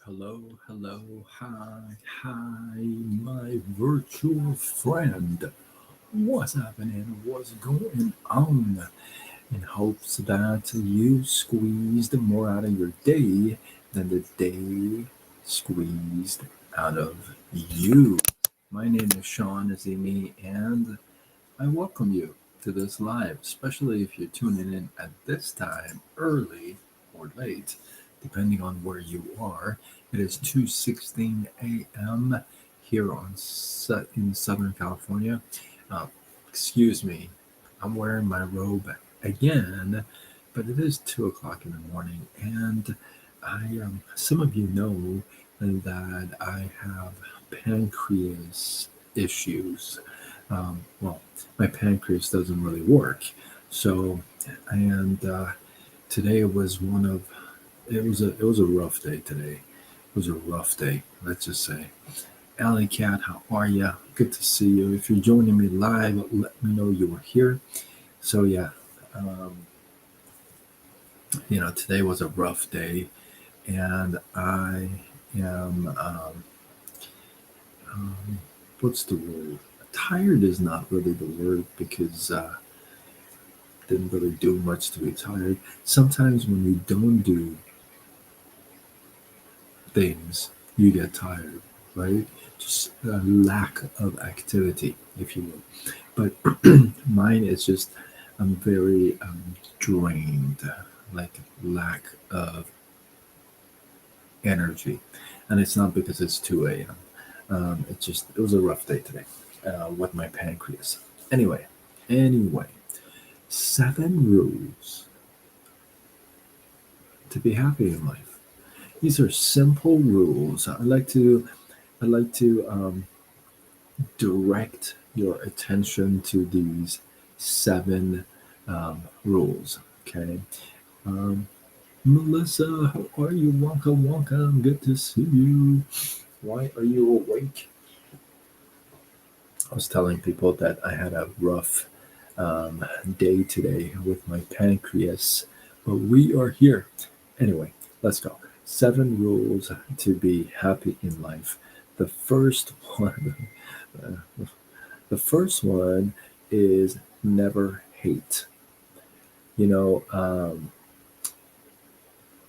Hello, hello, hi, my virtual friend. What's happening? What's going on? In hopes that you squeezed more out of your day than the day squeezed out of you. My name is Sean Azimi, and I welcome you to this live, especially if you're tuning in at this time, early or late, depending on where you are. It is 2:16 a.m. here in Southern California. Uh, Excuse me, I'm wearing my robe again, but it is 2 o'clock in the morning, and some of you know that I have pancreas issues. Well, my pancreas doesn't really work. So, and today was one of it was a rough day today. It was a rough day, let's just say. Alley Cat, how are you? Good to see you. If you're joining me live, let me know you were here. So yeah, um, today was a rough day, and I am um, what's the word? Tired is not really the word because didn't really do much to be tired. Sometimes when you don't do things, you get tired, right? Just a lack of activity, if you will. But mine is just, I'm very drained, like lack of energy. And it's not because it's 2 a.m. It was a rough day today with my pancreas. Anyway, 7 rules to be happy in life. These are simple rules. I like to direct your attention to these 7 rules. Okay. Um, Melissa, how are you? Wonka Wonka, good to see you. Why are you awake? I was telling people that I had a rough day today with my pancreas, but we are here. Anyway, let's go. 7 rules to be happy in life. The first one, uh, the first one is never hate. You know,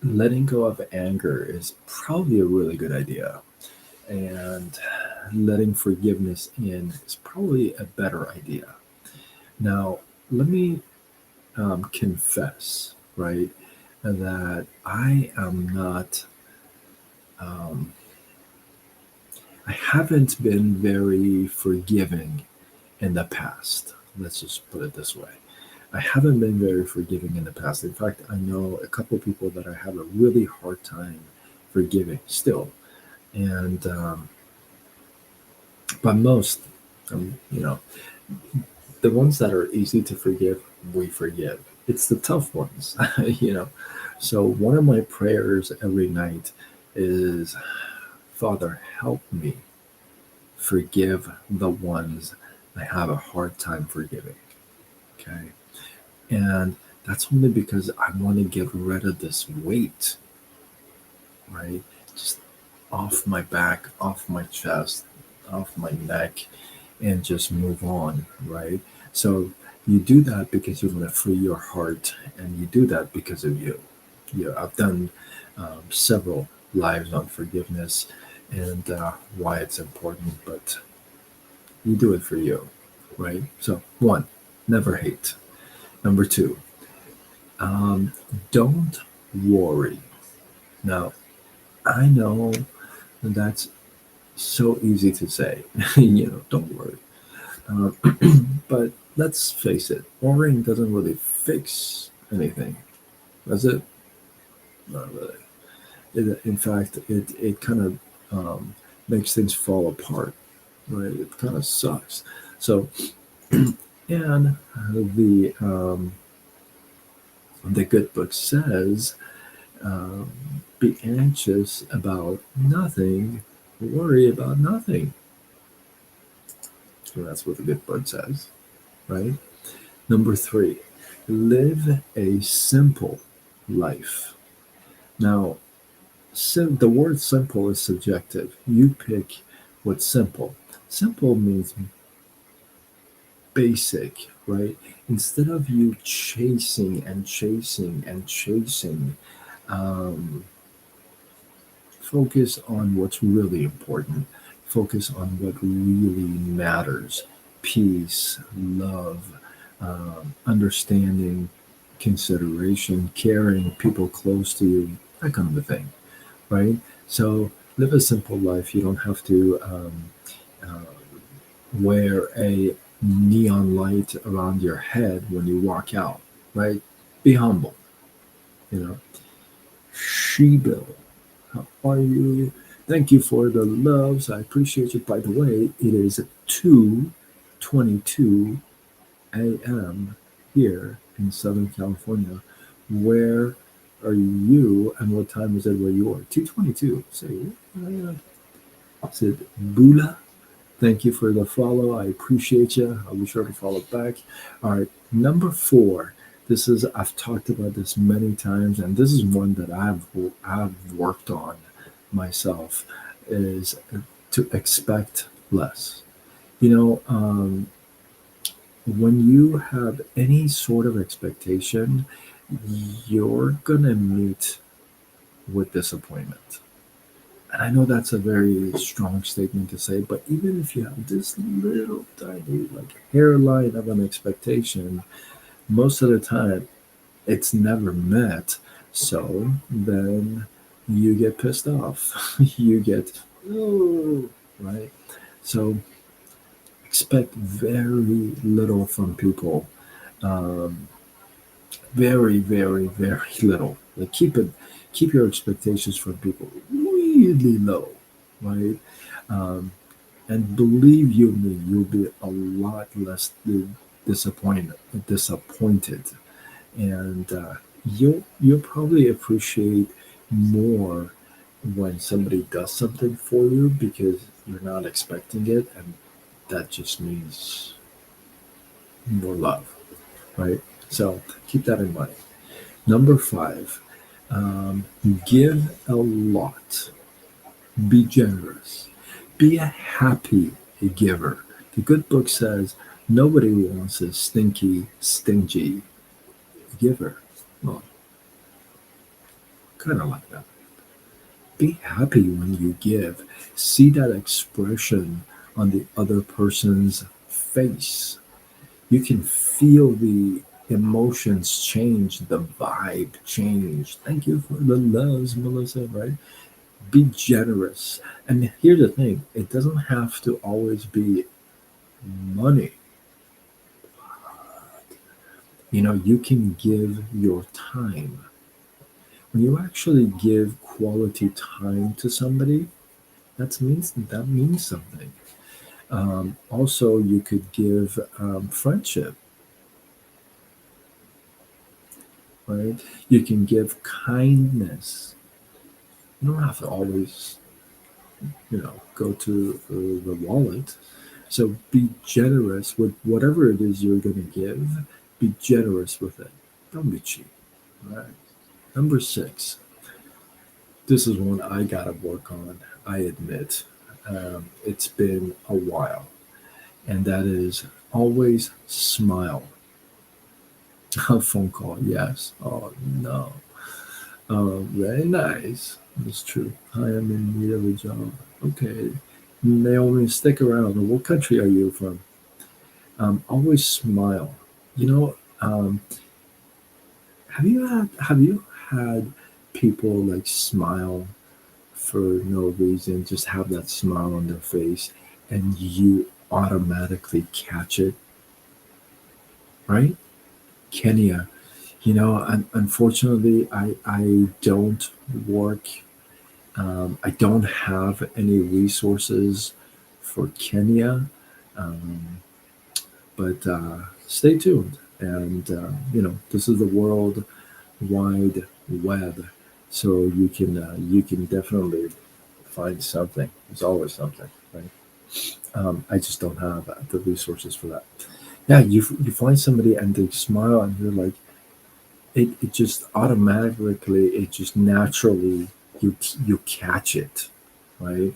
letting go of anger is probably a really good idea, and letting forgiveness in is probably a better idea. Now, let me confess, right, that I am not, um, I haven't been very forgiving in the past. Let's just put it this way. I haven't been very forgiving in the past. In fact, I know a couple of people that I have a really hard time forgiving still. And, but most, you know, the ones that are easy to forgive, we forgive. It's the tough ones, you know. So one of my prayers every night is, Father, help me forgive the ones I have a hard time forgiving. Okay. And that's only because I want to get rid of this weight, right? Just off my back, off my chest, off my neck, and just move on, right? So you do that because you want to free your heart, and you do that because of you. Yeah, I've done several lives on forgiveness and why it's important, but you do it for you, right? So, one, never hate. Number two, um, don't worry. Now, I know that's so easy to say, don't worry. But let's face it, worrying doesn't really fix anything, does it? Not really. In fact, it kind of um, makes things fall apart, right? It kind of sucks. So, and the good book says, um, be anxious about nothing, worry about nothing. So that's what the good book says, right? Number three, live a simple life. Now, The word simple is subjective. You pick what's simple. Simple means basic, right? Instead of you chasing and chasing and chasing, um, focus on what's really important. Focus on what really matters: peace, love, understanding, consideration, caring, people close to you, that kind of a thing, right? So live a simple life. You don't have to uh, wear a neon light around your head when you walk out, right? Be humble, you know. Shebill, how are you? Thank you for the loves. I appreciate it. By the way, it is 2:22 a.m. here in Southern California. Where are you and what time is it where you are? 2:22. Say, is it Bula? Thank you for the follow. I appreciate you. I'll be sure to follow back. All right, number four. This is I've talked about this many times, and this is one that I've worked on myself. Is to expect less. You know, when you have any sort of expectation, you're gonna meet with disappointment. And I know that's a very strong statement to say, but even if you have this little tiny, like, hairline of an expectation, most of the time it's never met. So then you get pissed off. You get, oh, right? So expect very little from people. Um, very, very, very little. Like, keep your expectations from people really low, right? Um, and believe you me, you'll be a lot less disappointed, and you'll probably appreciate more when somebody does something for you because you're not expecting it, and that just means more love, right? So keep that in mind. Number five, give a lot. Be generous. Be a happy giver. The good book says nobody wants a stinky, stingy giver. Well, kind of like that. Be happy when you give. See that expression on the other person's face. You can feel the emotions change, the vibe change. Thank you for the loves, Melissa, right? Be generous. And here's the thing, it doesn't have to always be money. You know, you can give your time. When you actually give quality time to somebody, that means something. Also, you could give friendship, right? You can give kindness. You don't have to always, go to the wallet. So be generous with whatever it is you're going to give. Be generous with it. Don't be cheap. All right. Number six. This is one I gotta work on. I admit, it's been a while, and that is always smile. A phone call, yes. Oh no. Very nice. That's true. I am in need of a job. Okay. Naomi, stick around. What country are you from? Always smile. You know, have you had people like smile for no reason, just have that smile on their face, and you automatically catch it, right? Kenya, unfortunately, I don't work. I don't have any resources for Kenya, um, but stay tuned. And this is the world wide web, so you can definitely find something. There's always something, right? I just don't have the resources for that. Yeah, you find somebody and they smile and you're like, it just automatically, it just naturally you catch it, right?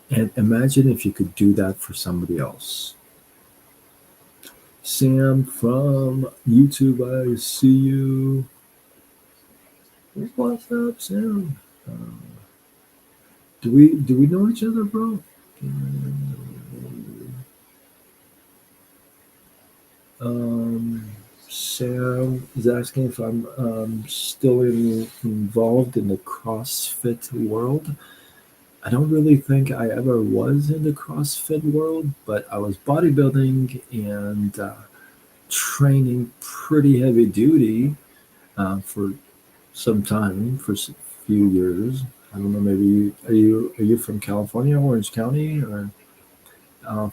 And imagine if you could do that for somebody else. Sam from YouTube, I see you. What's up, Sam? Uh, do we know each other, bro? Um, Sam is asking if I'm still involved in the CrossFit world. I don't really think I ever was in the CrossFit world, but I was bodybuilding and training pretty heavy duty for some time, for a few years. I don't know. Maybe are you from California, Orange County, or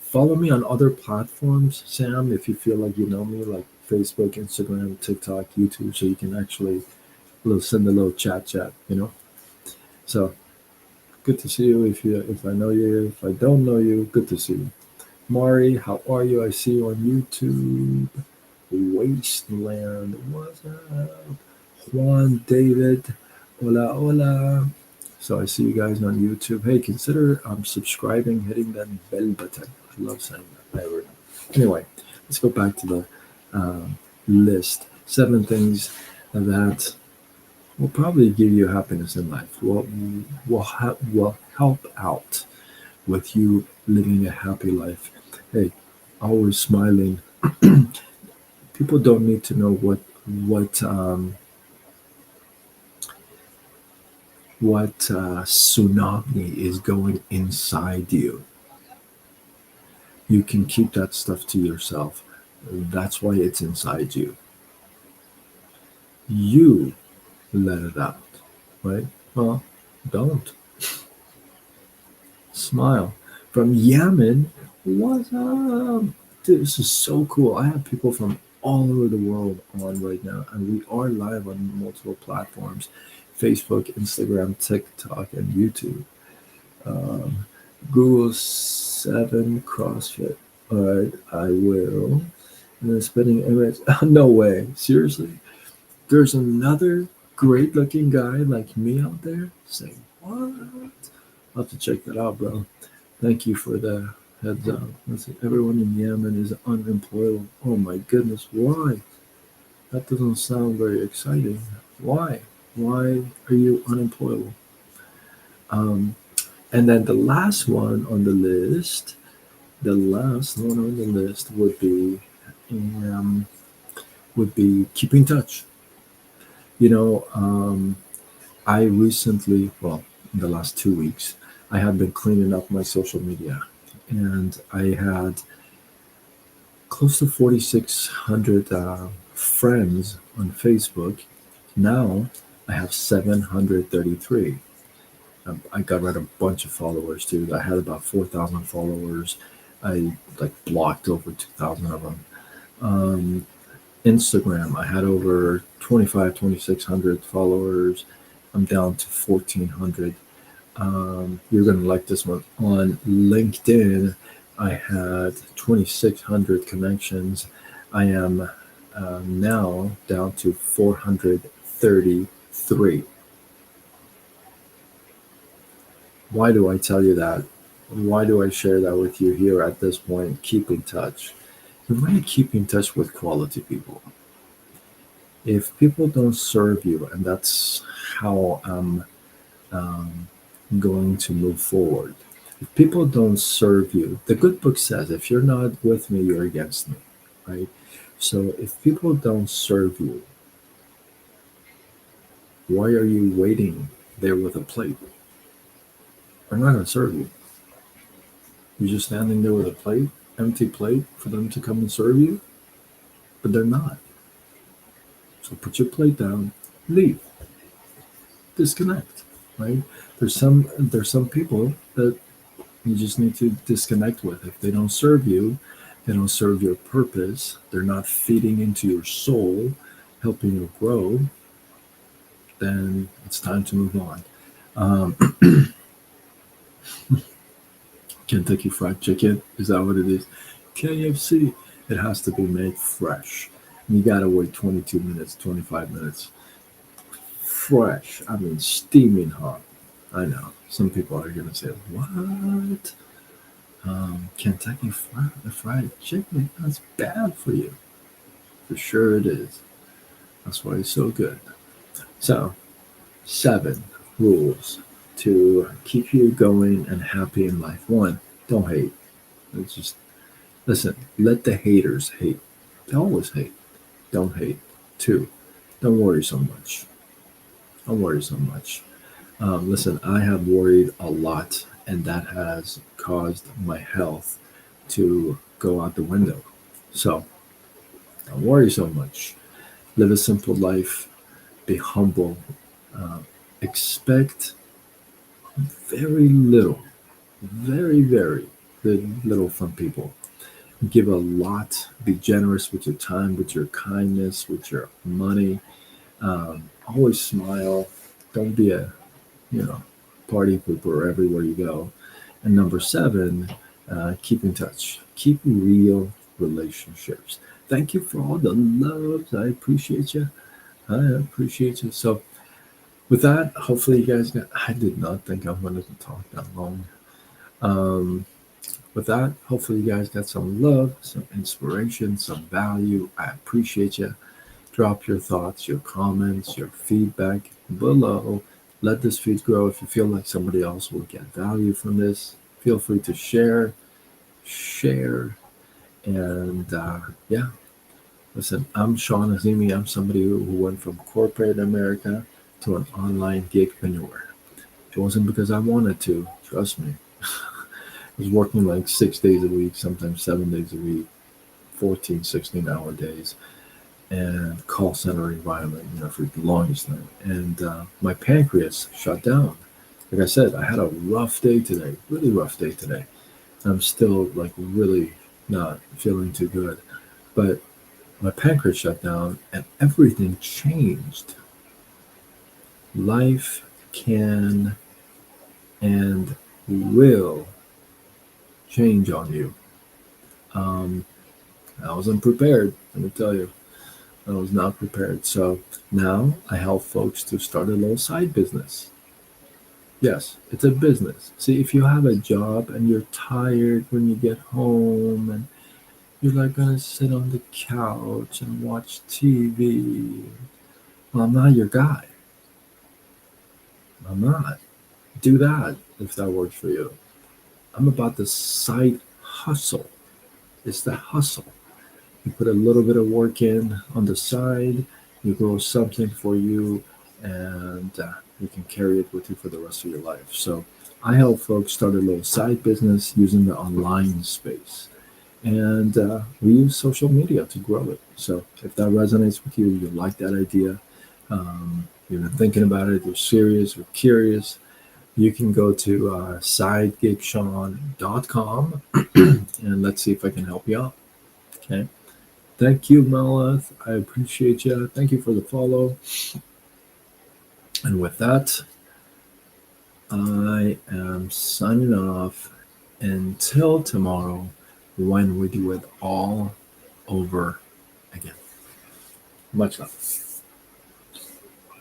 follow me on other platforms, Sam, if you feel like you know me, like Facebook, Instagram, TikTok, YouTube, so you can actually send a little chat. So good to see you. If I know you, if I don't know you, good to see you. Mari, how are you? I see you on YouTube. Wasteland, what's up? Juan David, hola, hola. So I see you guys on YouTube. Hey, consider subscribing, hitting that bell button. I love saying that. Anyway, let's go back to the list. 7 things that will probably give you happiness in life. Will help out with you living a happy life. Hey, always smiling. People don't need to know what tsunami is going inside you. You can keep that stuff to yourself. That's why it's inside you. You let it out, right? Well, don't. Smile. From Yemen, what's up? Dude, this is so cool. I have people from all over the world on right now, and we are live on multiple platforms: Facebook, Instagram, TikTok, and YouTube. Um, Google 7 CrossFit. All right, I will. And then spinning image. No way. Seriously? There's another great looking guy like me out there? Say, what? I'll have to check that out, bro. Thank you for the heads up. Let's see. Everyone in Yemen is unemployable. Oh my goodness. Why? That doesn't sound very exciting. Why? Why are you unemployable? Um, and then the last one on the list um, would be keep in touch. You know, I recently, well, in the last 2 weeks, I have been cleaning up my social media, and I had close to 4,600 friends on Facebook. Now I have 733. I got rid of a bunch of followers too. I had about 4,000 followers. I like blocked over 2,000 of them. Um, Instagram, I had over 2,600 followers. I'm down to 1,400. You're going to like this one. On LinkedIn, I had 2,600 connections. I am now down to 433. Why do I tell you that? Why do I share that with you here at this point? Keep in touch. You want to keep in touch with quality people. If people don't serve you, and that's how I'm um, going to move forward. If people don't serve you, the good book says, if you're not with me, you're against me, right? So if people don't serve you, why are you waiting there with a plate? They're not going to serve you. You're just standing there with a plate, empty plate, for them to come and serve you, but they're not. So put your plate down, leave, disconnect, right? There's some people that you just need to disconnect with. If they don't serve you, they don't serve your purpose, they're not feeding into your soul, helping you grow, then it's time to move on. Um, Kentucky Fried Chicken, is that what it is? KFC, it has to be made fresh. You gotta wait 22 minutes, 25 minutes. Fresh, I mean steaming hot. I know some people are going to say, "What? Kentucky fried chicken? That's bad for you." For sure it is. That's why it's so good. So, 7 rules to keep you going and happy in life. One, don't hate. It's just listen. Let the haters hate. They always hate. Don't hate. 2, don't worry so much. Don't worry so much. Listen, I have worried a lot, and that has caused my health to go out the window. So don't worry so much. Live a simple life. Be humble. Uh, expect very little, very little from people. Give a lot. Be generous with your time, with your kindness, with your money. Always smile. Don't be a you know party pooper everywhere you go. And number 7, keep in touch. Keep real relationships. Thank you for all the loves. I appreciate you. I appreciate you. So with that, hopefully you guys got. I did not think I wanted to talk that long. Um, with that, hopefully you guys got some love, some inspiration, some value. I appreciate you. Drop your thoughts, your comments, your feedback below. Let this feed grow. If you feel like somebody else will get value from this, feel free to share, and yeah. Listen, I'm Sean Azimi. I'm somebody who went from corporate America to an online gigpreneur. It wasn't because I wanted to. Trust me. I was working like 6 days a week, sometimes 7 days a week, 14, 16-hour days, and call center environment, for the longest time. And my pancreas shut down. Like I said, I had a rough day today, really rough day today. I'm still like really not feeling too good. But my pancreas shut down and everything changed. Life can and will change on you. Um, I wasn't prepared, let me tell you. I was not prepared. So now I help folks to start a little side business. Yes, it's a business. See, if you have a job and you're tired when you get home and you're like gonna sit on the couch and watch TV, well, I'm not your guy. I'm not. Do that if that works for you. I'm about the side hustle. It's the hustle. You put a little bit of work in on the side, you grow something for you, and you can carry it with you for the rest of your life. So I help folks start a little side business using the online space. And we use social media to grow it. So if that resonates with you, you like that idea, you've been thinking about it, you're serious, you're curious, you can go to sidegigshawn.com and let's see if I can help you out. Okay. Thank you, Malath. I appreciate you. Thank you for the follow. And with that, I am signing off until tomorrow when we do it all over again. Much love.